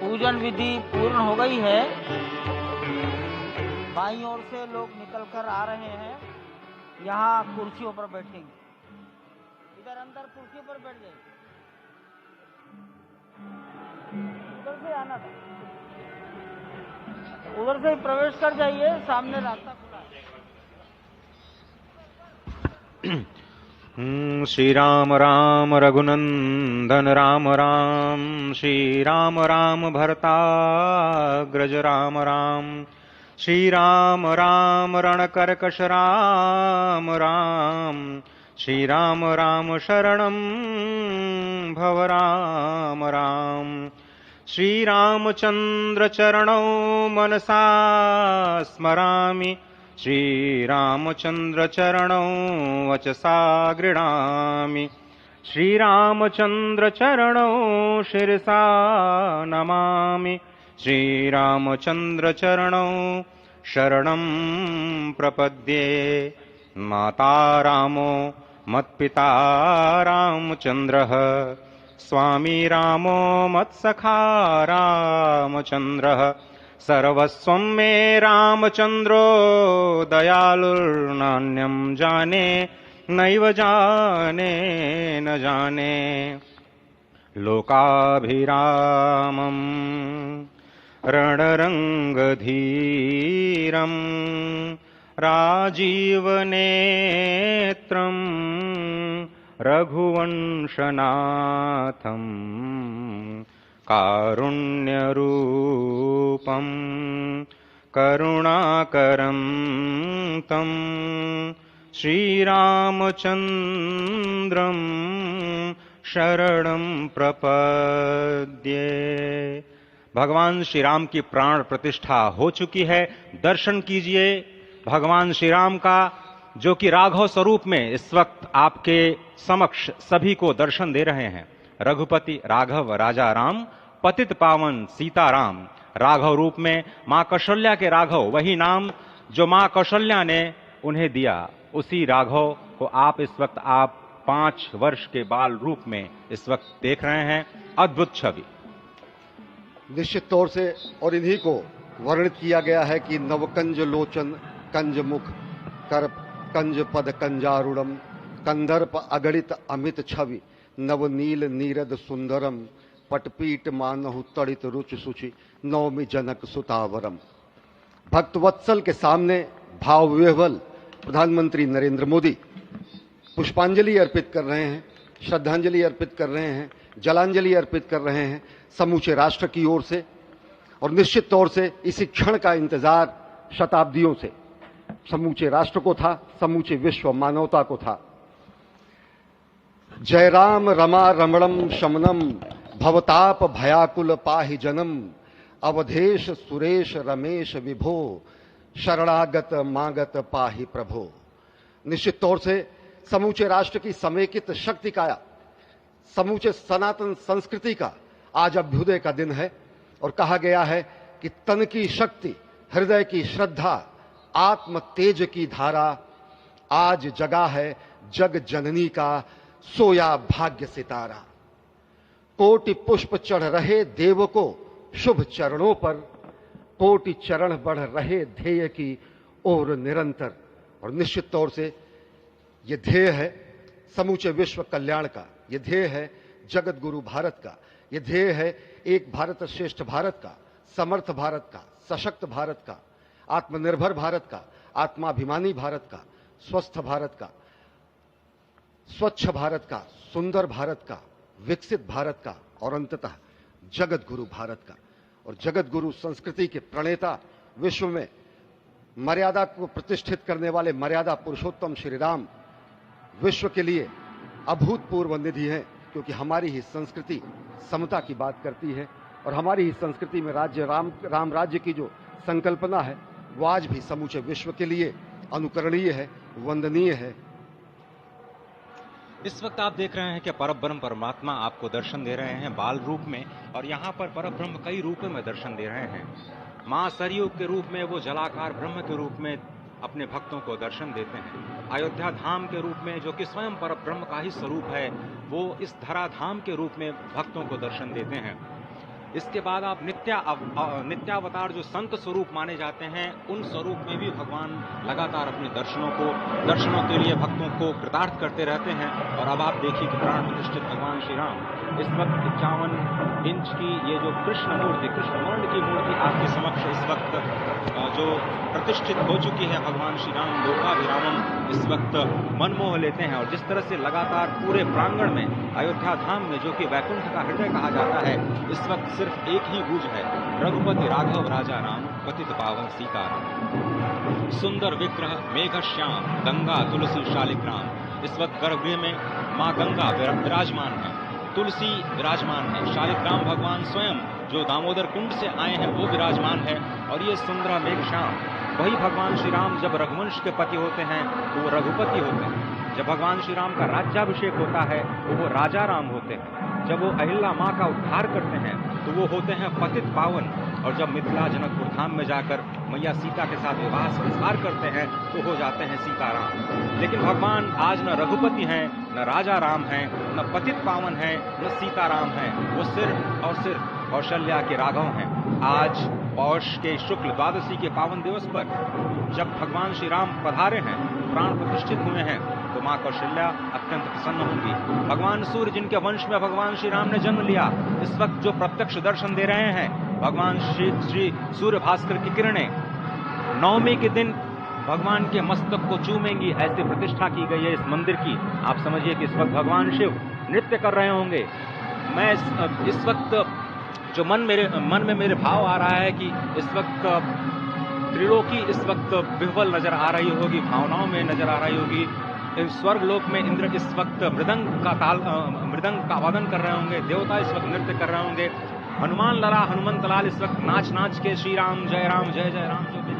पूजन विधि पूर्ण हो गई है। बाईं ओर से लोग निकलकर आ रहे हैं, यहाँ कुर्सियों पर बैठेंगे। इधर अंदर कुर्सी पर बैठ जाइए, उधर से आना था, उधर से प्रवेश कर जाइए, सामने रास्ता खुला है। श्री राम राम रघुनंदन राम राम, श्री राम राम भरताग्रज राम राम, श्री राम राम रणकर्कश राम राम, श्री राम राम शरणं भव राम राम, श्री रामचंद्र चरणौ मनसा स्मरामि, श्री रामचंद्र चरणौ वचसा गृह्णामि, श्री रामचंद्र चरणौ शिरसा नमामि, श्री रामचंद्र चरणौ शरणं प्रपद्ये। माता रामो मत्पिता रामचंद्रः, स्वामी रामो मत्सखा रामचंद्रः, सर्वस्वं मे रामचंद्रो दयालुर्नान्यं जाने नैव जाने न जाने। लोकाभिरामम् रणरङ्गधीरं राजीवनेत्रं रघुवंशनाथं, कारुण्यरूपं करुणाकरं तं श्रीरामचन्द्रं शरणं प्रपद्ये। भगवान श्री राम की प्राण प्रतिष्ठा हो चुकी है। दर्शन कीजिए भगवान श्री राम का, जो कि राघव स्वरूप में इस वक्त आपके समक्ष सभी को दर्शन दे रहे हैं। रघुपति राघव राजा राम, पतित पावन सीताराम। राघव रूप में मां कौशल्या के राघव, वही नाम जो मां कौशल्या ने उन्हें दिया, उसी राघव को आप इस वक्त 5 वर्ष के बाल रूप में इस वक्त देख रहे हैं। अद्भुत छवि। निश्चित तौर से और इन्हीं को वर्णित किया गया है कि नवकंज लोचन कंज मुख, कर कंज पद कंजारुणम, कंदर्प अगणित अमित छवि, नवनील नीरद सुंदरम, पटपीट मानहु तड़ित रुचि सुचि, नवमी जनक सुतावरम। भक्तवत्सल के सामने भाव विह्वल प्रधानमंत्री नरेंद्र मोदी पुष्पांजलि अर्पित कर रहे हैं, श्रद्धांजलि अर्पित कर रहे हैं, जलांजलि अर्पित कर रहे हैं समूचे राष्ट्र की ओर से। और निश्चित तौर से इसी क्षण का इंतजार शताब्दियों से समूचे राष्ट्र को था, समूचे विश्व मानवता को था। जय राम रमा रमणम शमनम, भवताप भयाकुल पाहि जनम, अवधेश सुरेश रमेश विभो, शरणागत मागत पाहि प्रभो। निश्चित तौर से समूचे राष्ट्र की समेकित शक्ति का, समूचे सनातन संस्कृति का आज अभ्युदय का दिन है। और कहा गया है कि तन की शक्ति, हृदय की श्रद्धा, आत्म तेज की धारा आज जगा है जग जननी का सोया भाग्य सितारा। कोटि पुष्प चढ़ रहे देव को शुभ चरणों पर, कोटि चरण बढ़ रहे ध्येय की ओर निरंतर। और निश्चित तौर से ये ध्येय है समूचे विश्व कल्याण का, ये ध्येय है जगत गुरु भारत का, ये ध्येय है एक भारत श्रेष्ठ भारत का, समर्थ भारत का, सशक्त भारत का, आत्मनिर्भर भारत का, आत्माभिमानी भारत का, स्वस्थ भारत का, स्वच्छ भारत का, सुंदर भारत का, विकसित भारत का और अंततः जगत गुरु भारत का। और जगत गुरु संस्कृति के प्रणेता, विश्व में मर्यादा को प्रतिष्ठित करने वाले मर्यादा पुरुषोत्तम श्री राम विश्व के लिए अभूतपूर्व निधि है, क्योंकि हमारी ही संस्कृति समता की बात करती है और हमारी ही संस्कृति में राज्य राम राज्य की जो संकल्पना है वो आज भी समूचे विश्व के लिए अनुकरणीय है, वंदनीय है। इस वक्त आप देख रहे हैं कि परब्रह्म परमात्मा आपको दर्शन दे रहे हैं बाल रूप में, और यहाँ पर परब्रह्म कई रूपों में दर्शन दे रहे हैं। मां सरयू के रूप में वो जलाकार ब्रह्म के रूप में अपने भक्तों को दर्शन देते हैं। अयोध्या धाम के रूप में, जो कि स्वयं परब्रह्म का ही स्वरूप है, वो इस धरा धाम के रूप में भक्तों को दर्शन देते हैं। इसके बाद आप नित्यावतार जो संत स्वरूप माने जाते हैं, उन स्वरूप में भी भगवान लगातार अपने दर्शनों के लिए भक्तों को कृतार्थ करते रहते हैं। और अब आप देखिए कि प्राण प्रतिष्ठित भगवान श्री राम इस वक्त 51 इंच की ये जो कृष्ण वर्ण की मूर्ति आपके समक्ष इस वक्त जो प्रतिष्ठित हो चुकी है, भगवान श्री राम लोकाभिरामम इस वक्त मनमोह लेते हैं। और जिस तरह से लगातार पूरे प्रांगण में अयोध्या धाम में, जो कि वैकुंठ का हृदय कहा जाता है, इस वक्त सिर्फ एक ही गूंज है, रघुपति राघव राजा राम, पतित पावन सीताराम। सुंदर विग्रह मेघ श्याम, गंगा तुलसी शालिग्राम। इस वक्त गर्भगृह में माँ गंगा विराजमान है, तुलसी विराजमान है, शालिग्राम भगवान स्वयं जो दामोदर कुंड से आए हैं वो विराजमान है। और ये सुंदर मेघ श्याम, वही भगवान श्री राम जब रघुवंश के पति होते हैं तो वो रघुपति होते हैं। जब भगवान श्री राम का राज्याभिषेक होता है तो वो राजा राम होते हैं। जब वो अहिल्या माँ का उद्धार करते हैं तो वो होते हैं पतित पावन। और जब मिथिला जनकपुर धाम में जाकर मैया सीता के साथ विवाह संस्कार करते हैं तो हो जाते हैं सीताराम। लेकिन भगवान आज न रघुपति हैं, न राजा राम हैं, न पतित पावन हैं, न सीताराम हैं। वो सिर्फ और सिर्फ कौशल्या के राघव हैं। आज पौष के शुक्ल द्वादशी के पावन दिवस पर जब भगवान श्री राम पधारे हैं, प्राण प्रतिष्ठित हुए हैं, तो माँ कौशल्या अत्यंत प्रसन्न होंगी। भगवान सूर्य जिनके वंश में भगवान श्री राम ने जन्म लिया, इस वक्त जो प्रत्यक्ष दर्शन दे रहे हैं, भगवान श्री सूर्य भास्कर की किरणें नवमी के दिन भगवान के मस्तक को चूमेंगी। ऐसी प्रतिष्ठा की गई है इस मंदिर की। आप समझिए कि इस वक्त भगवान शिव नृत्य कर रहे होंगे। मैं इस वक्त जो मन में मेरे भाव आ रहा है कि इस वक्त त्रिलोकी इस वक्त विह्वल नजर आ रही होगी, भावनाओं में नजर आ रही होगी। स्वर्ग लोक में इंद्र इस वक्त मृदंग का वादन कर रहे होंगे, देवता इस वक्त नृत्य कर रहे होंगे। हनुमान लला हनुमंत लाल इस वक्त नाच के श्री राम जय राम जय जय राम जो भी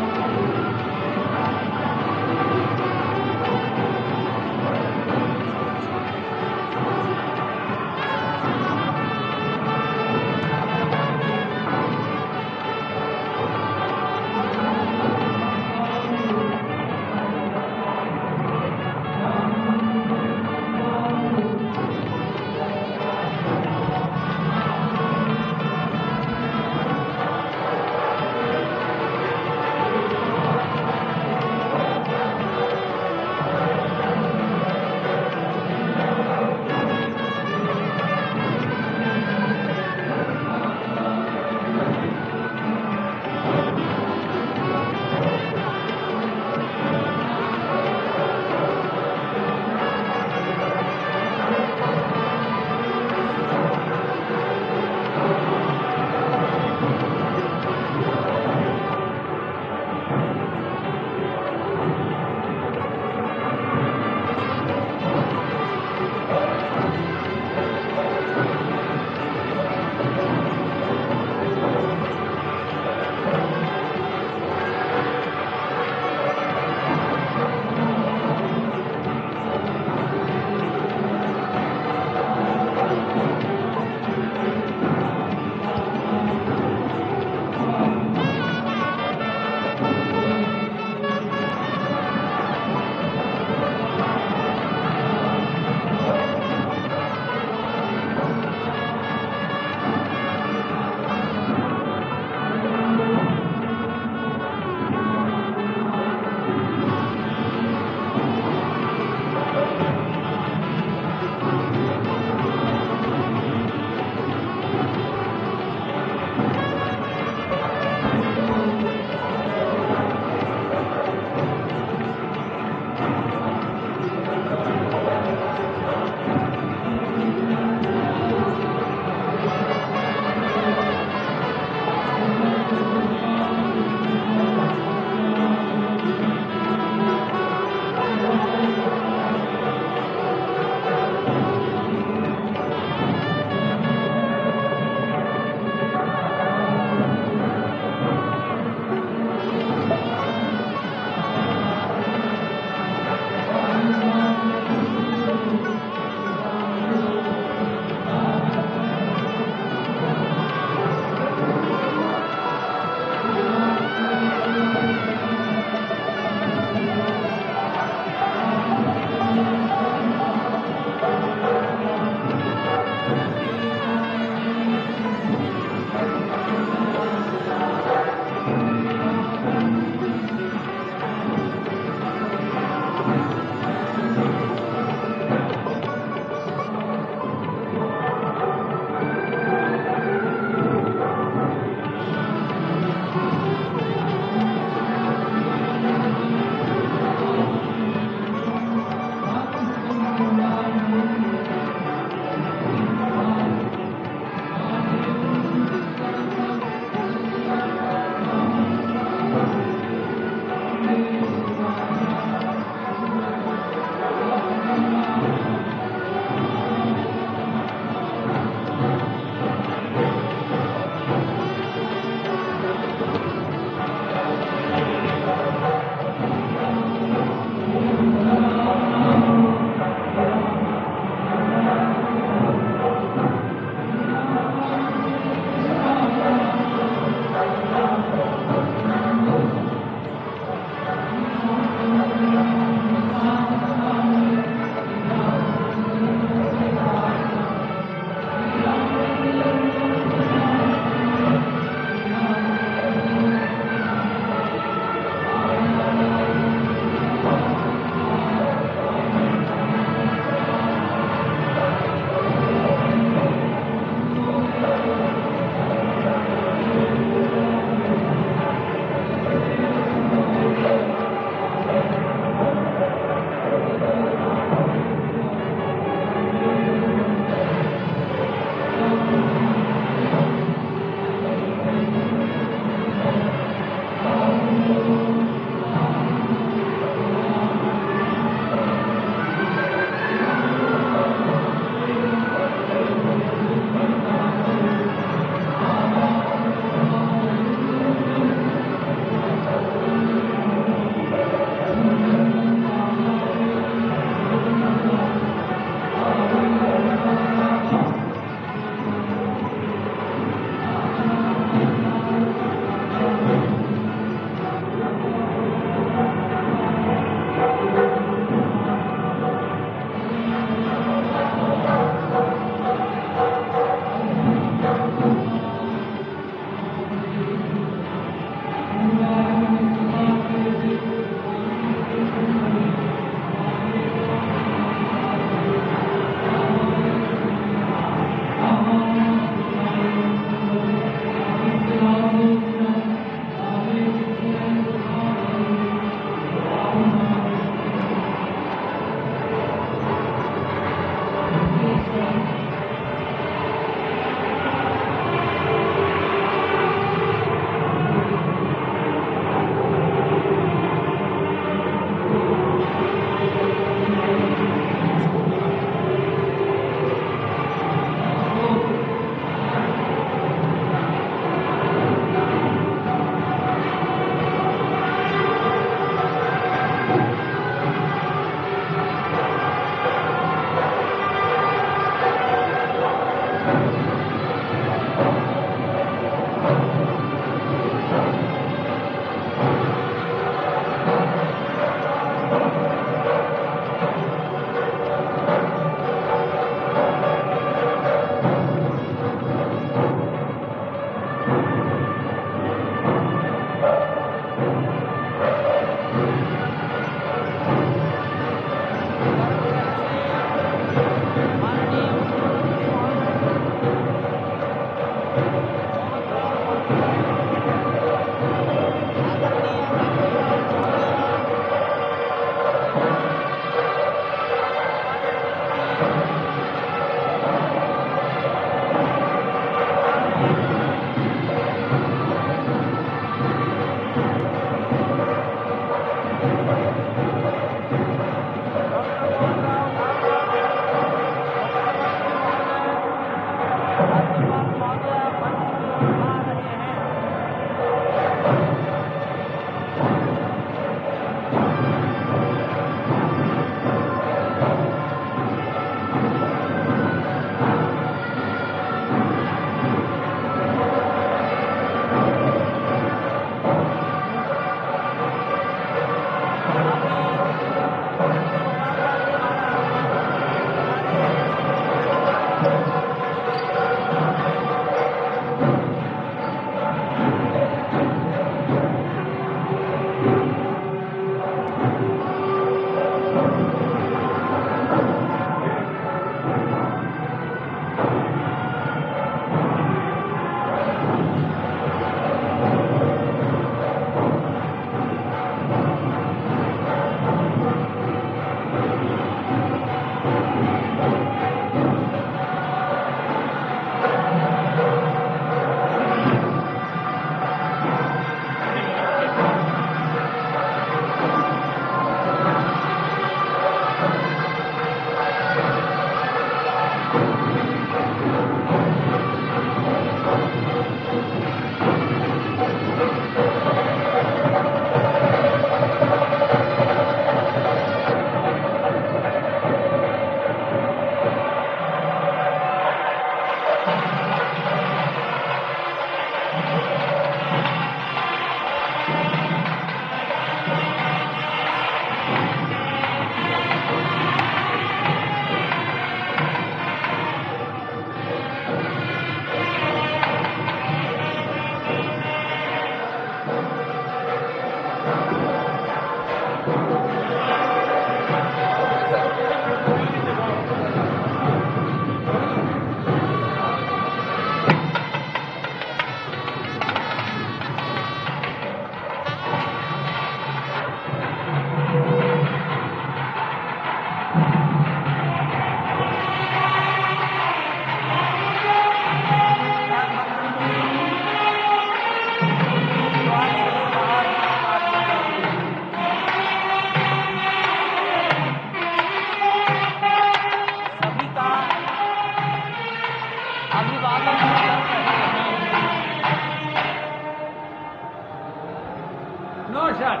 No, shot.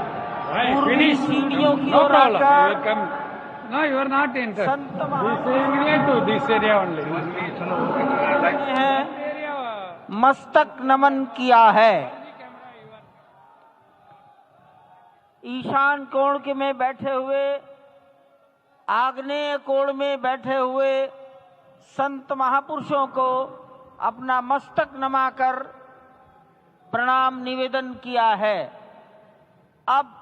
Right, पूर्वी finish. सीढ़ियों की No ओर problem. You आकर will come. No, you are not entered. Sant This महापुरुष area to this area only. है मस्तक नमन किया है। ईशान कोण के में बैठे हुए, आग्नेय कोण में बैठे हुए संत महापुरुषों को अपना मस्तक नमाकर प्रणाम निवेदन किया है। अब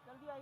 जल्दी आई